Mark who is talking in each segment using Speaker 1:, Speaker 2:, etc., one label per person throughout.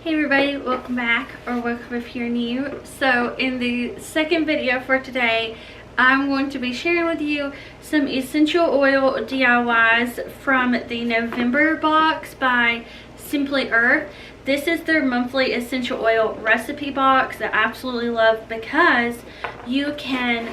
Speaker 1: Hey everybody, welcome back, or welcome if you're new. So in the second video for today, I'm going to be sharing with you some essential oil DIYs from the November box by Simply Earth. This is their monthly essential oil recipe box that I absolutely love because you can,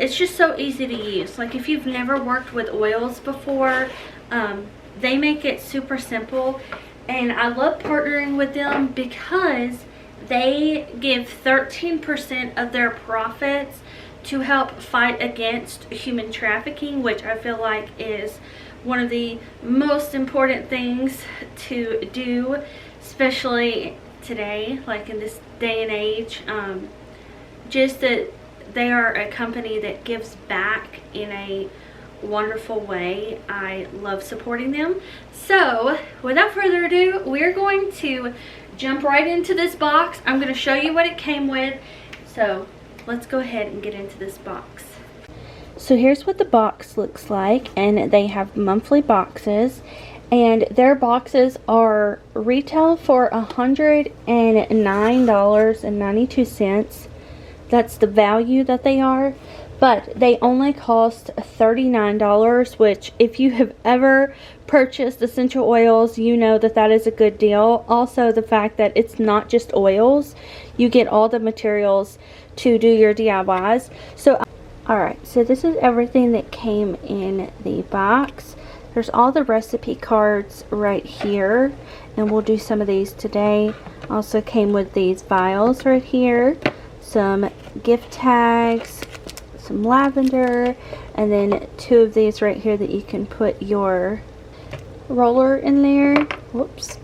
Speaker 1: it's just so easy to use. Like if you've never worked with oils before, they make it super simple. And I love partnering with them because they give 13% of their profits to help fight against human trafficking, which I feel like is one of the most important things to do, especially today, like in this day and age. Just that they are a company that gives back in a wonderful way. I love supporting them. So without further ado, we're going to jump right into this box. I'm going to show you what it came with. So let's go ahead and get into this box. So here's what the box looks like, and they have monthly boxes, and their boxes are retail for $109.92. That's the value that they are. But they only cost $39, which if you have ever purchased essential oils, you know that that is a good deal. Also, the fact that it's not just oils, you get all the materials to do your DIYs. So, alright, so this is everything that came in the box. There's all the recipe cards right here, and we'll do some of these today. Also came with these vials right here, some gift tags, some lavender, and then two of these right here that you can put your roller in there. Whoops.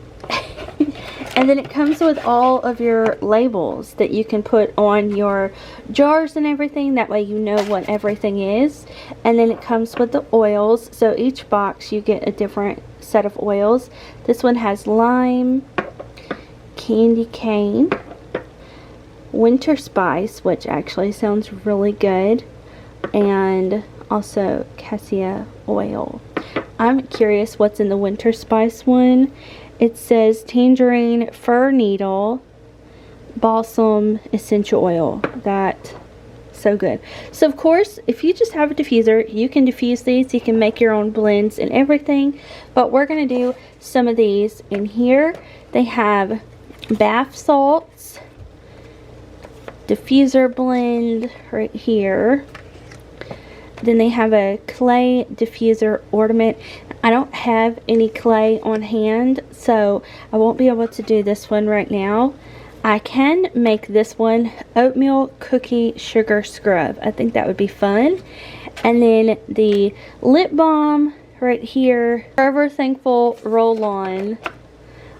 Speaker 1: And then it comes with all of your labels that you can put on your jars and everything. That way you know what everything is. And then it comes with the oils. So each box you get a different set of oils. This one has lime, candy cane, winter spice, which actually sounds really good, and also cassia oil. I'm curious what's in the winter spice one. It says tangerine, fir needle, balsam, essential oil. That so good. So of course, if you just have a diffuser, you can diffuse these. You can make your own blends and everything, but we're going to do some of these in here. They have bath salts, diffuser blend right here. Then they have a clay diffuser ornament. I don't have any clay on hand, so I won't be able to do this one right now. I can make this one oatmeal cookie sugar scrub. I think that would be fun. And then the lip balm right here, Forever Thankful roll-on.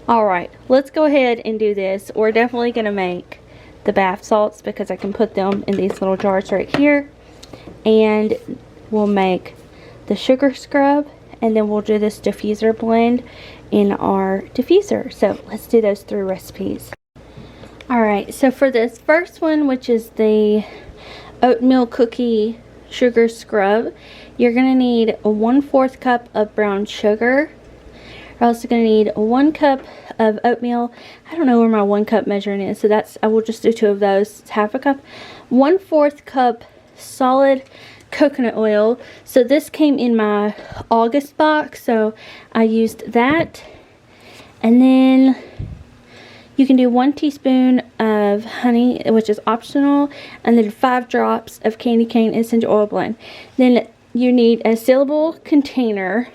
Speaker 1: Alright, let's go ahead and do this. We're definitely going to make the bath salts because I can put them in these little jars right here, and we'll make the sugar scrub, and then we'll do this diffuser blend in our diffuser. So let's do those 3 recipes. Alright, so for this first one, which is the oatmeal cookie sugar scrub, you're going to need a 1/4 cup of brown sugar. You're also going to need 1 cup of oatmeal. I don't know where my 1 cup measuring is, so that's, I will just do 2 of those. It's 1/2 cup. 1/4 cup solid coconut oil. So this came in my August box, so I used that. And then you can do 1 teaspoon of honey, which is optional, and then 5 drops of candy cane essential oil blend. Then you need a sealable container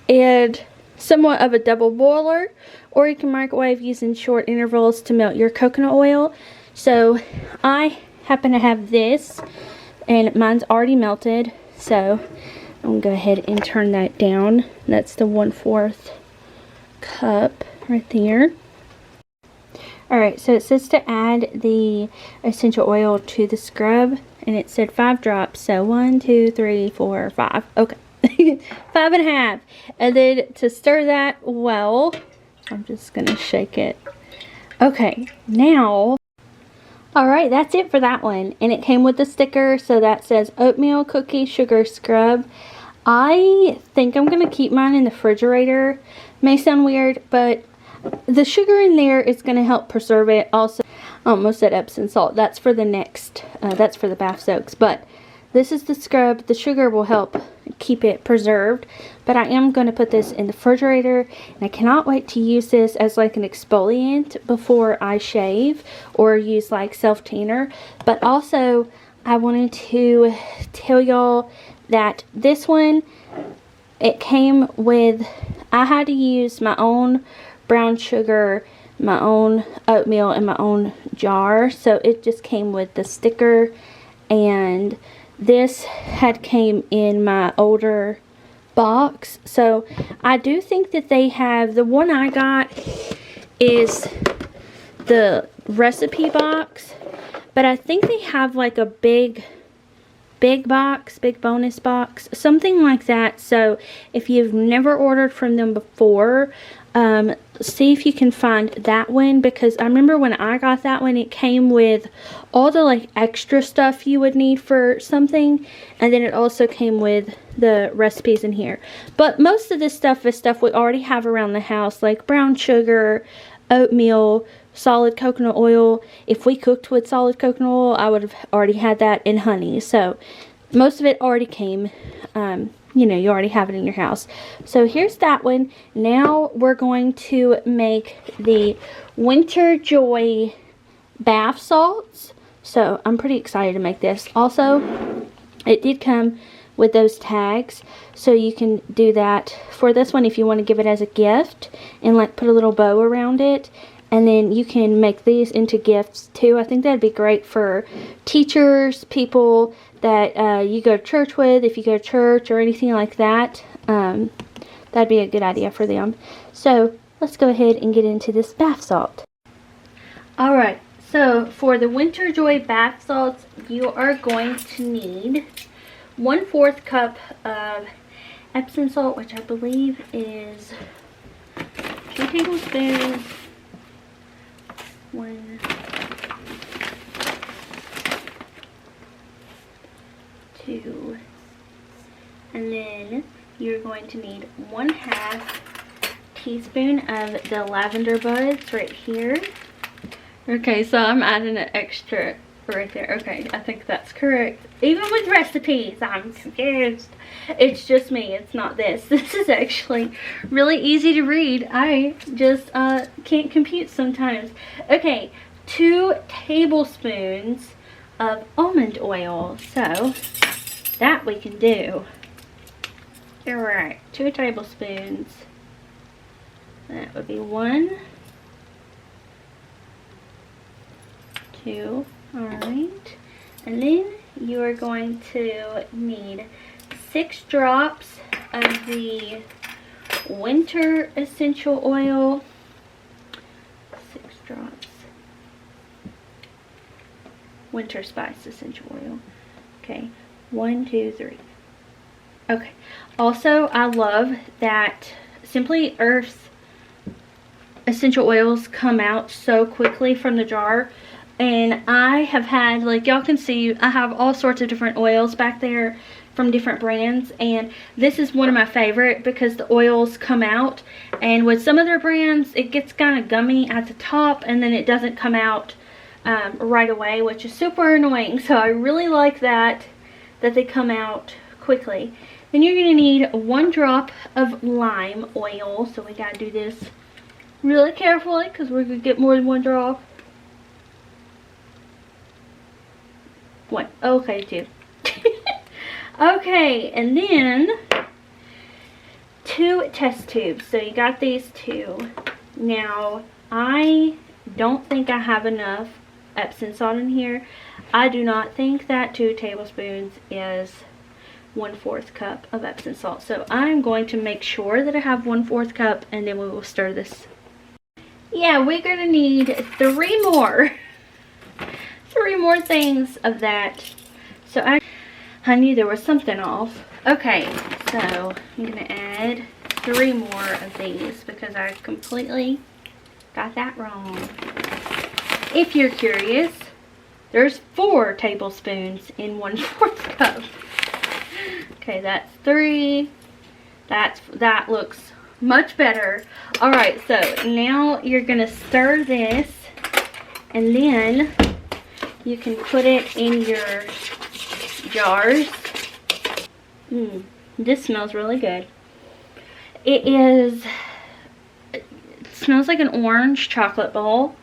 Speaker 1: and somewhat of a double boiler, or you can microwave using short intervals to melt your coconut oil. So I happen to have this, and mine's already melted, so I'm gonna go ahead and turn that down. That's the 1/4 cup right there. Alright, so it says to add the essential oil to the scrub, and it said 5 drops, so 1, 2, 3, 4, 5. Okay. 5.5. And then to stir that well, I'm just gonna shake it. Okay, now, alright, that's it for that one. And it came with the sticker, so that says oatmeal cookie sugar scrub. I think I'm gonna keep mine in the refrigerator. May sound weird, but the sugar in there is going to help preserve it. Also, I almost said Epsom salt. That's for the next, that's for the bath soaks. But this is the scrub. The sugar will help keep it preserved. But I am going to put this in the refrigerator. And I cannot wait to use this as like an exfoliant before I shave. Or use like self-tanner. But also, I wanted to tell y'all that this one, it came with, I had to use my own brown sugar, my own oatmeal, and my own jar. So it just came with the sticker, and this had came in my older box. So I do think that they have, the one I got is the recipe box, but I think they have like a big box, big bonus box, something like that. So if you've never ordered from them before, see if you can find that one, because I remember when I got that one, it came with all the like extra stuff you would need for something, and then it also came with the recipes in here. But most of this stuff is stuff we already have around the house, like brown sugar, oatmeal, solid coconut oil. If we cooked with solid coconut oil, I would have already had that, in honey. So most of it already came, you know, you already have it in your house. So here's that one. Now we're going to make the Winter Joy bath salts. So I'm pretty excited to make this. Also, it did come with those tags, so you can do that for this one if you want to give it as a gift and like put a little bow around it. And then you can make these into gifts too. I think that'd be great for teachers, people that you go to church with, if you go to church or anything like that. That'd be a good idea for them. So let's go ahead and get into this bath salt. Alright, so for the Winter Joy bath salts, you are going to need 1/4 cup of Epsom salt, which I believe is 2 tablespoons. 1, 2, and then you're going to need 1/2 teaspoon of the lavender buds right here. Okay, so I'm adding an extra right there. Okay, I think that's correct. Even with recipes, I'm confused. It's just me, it's not this. This is actually really easy to read. I just can't compute sometimes. Okay, 2 tablespoons of almond oil. So that we can do. Alright, 2 tablespoons. That would be 1, 2. Alright, and then you are going to need 6 drops of the winter essential oil. 6 drops. Winter spice essential oil. Okay, 1, 2, 3. Okay, also I love that Simply Earth's essential oils come out so quickly from the jar. And I have had, like y'all can see, I have all sorts of different oils back there from different brands, and this is one of my favorite because the oils come out, and with some other brands it gets kind of gummy at the top and then it doesn't come out right away, which is super annoying. So I really like that they come out quickly. Then you're going to need 1 drop of lime oil, so we got to do this really carefully because we're going to get more than 1 drop. 1. Okay, 2. Okay, and then 2 test tubes. So you got these 2. Now, I don't think I have enough Epsom salt in here. I do not think that 2 tablespoons is 1/4 cup of Epsom salt. So I'm going to make sure that I have 1/4 cup, and then we will stir this. Yeah, we're going to need 3 more. 3 more things of that. So I knew there was something off. Okay, so I'm going to add 3 more of these because I completely got that wrong. If you're curious, there's 4 tablespoons in 1/4 cup. Okay, that's 3. That looks much better. All right, so now you're gonna stir this, and then you can put it in your jars. This smells really good. It smells like an orange chocolate bowl,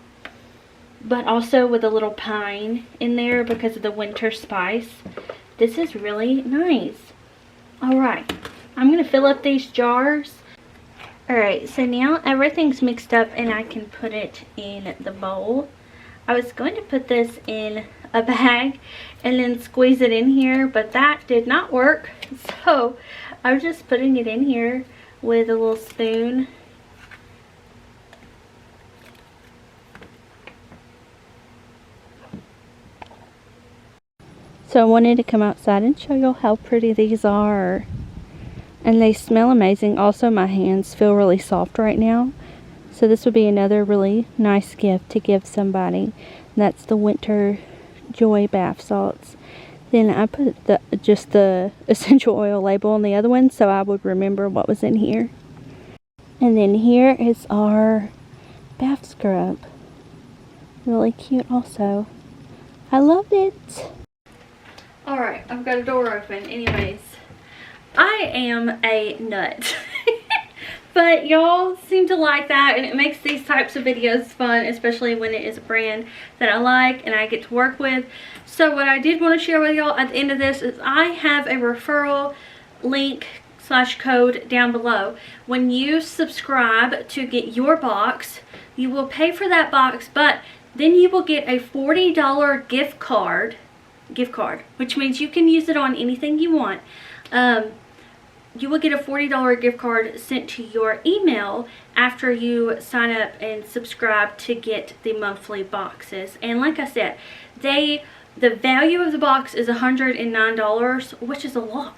Speaker 1: but also with a little pine in there because of the winter spice. This is really nice. All right, I'm gonna fill up these jars. All right, so now everything's mixed up and I can put it in the bowl. I was going to put this in a bag and then squeeze it in here, but that did not work. So I'm just putting it in here with a little spoon. So I wanted to come outside and show you how pretty these are. And they smell amazing. Also, my hands feel really soft right now. So this would be another really nice gift to give somebody. That's the Winter Joy bath salts. Then I put just the essential oil label on the other one so I would remember what was in here. And then here is our bath scrub. Really cute also. I love it. Alright, I've got a door open. Anyways, I am a nut. But y'all seem to like that, and it makes these types of videos fun, especially when it is a brand that I like and I get to work with. So what I did want to share with y'all at the end of this is I have a referral link / code down below. When you subscribe to get your box, you will pay for that box, but then you will get a $40 gift card, which means you can use it on anything you want. You will get a $40 gift card sent to your email after you sign up and subscribe to get the monthly boxes. And like I said, the value of the box is $109, which is a lot.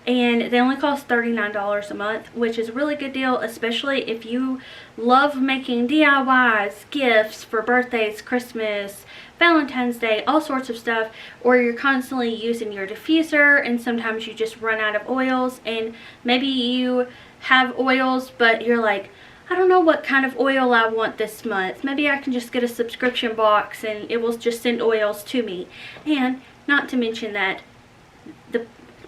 Speaker 1: And they only cost $39 a month, which is a really good deal, especially if you love making DIYs, gifts for birthdays, Christmas, Valentine's Day, all sorts of stuff, or you're constantly using your diffuser and sometimes you just run out of oils, and maybe you have oils but you're like, I don't know what kind of oil I want this month. Maybe I can just get a subscription box and it will just send oils to me. And not to mention that the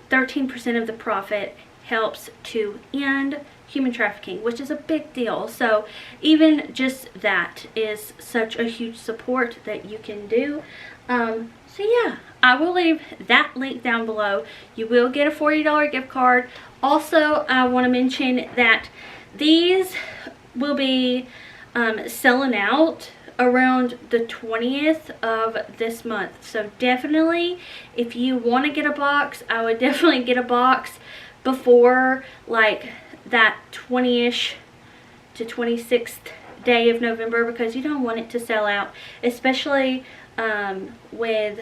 Speaker 1: 13% of the profit helps to end human trafficking, which is a big deal. So even just that is such a huge support that you can do. So yeah, I will leave that link down below. You will get a $40 gift card. Also, I want to mention that these will be selling out around the 20th of this month. So definitely, if you want to get a box, I would definitely get a box before like that 20ish to 26th day of November, because you don't want it to sell out, especially with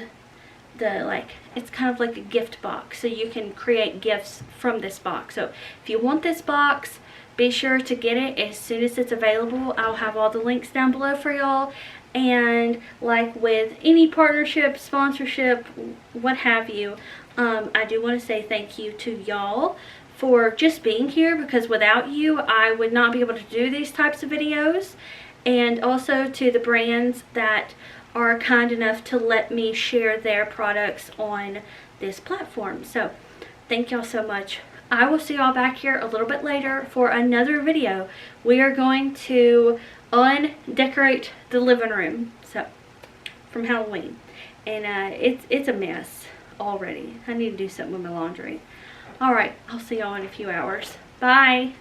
Speaker 1: the it's kind of like a gift box, so you can create gifts from this box. So if you want this box, be sure to get it as soon as it's available. I'll have all the links down below for y'all. And like with any partnership, sponsorship, what have you, I do want to say thank you to y'all for just being here, because without you I would not be able to do these types of videos. And also to the brands that are kind enough to let me share their products on this platform. So thank y'all so much. I will see y'all back here a little bit later for another video. We are going to undecorate the living room, so from Halloween, and it's a mess already. I need to do something with my laundry. Alright, I'll see y'all in a few hours. Bye.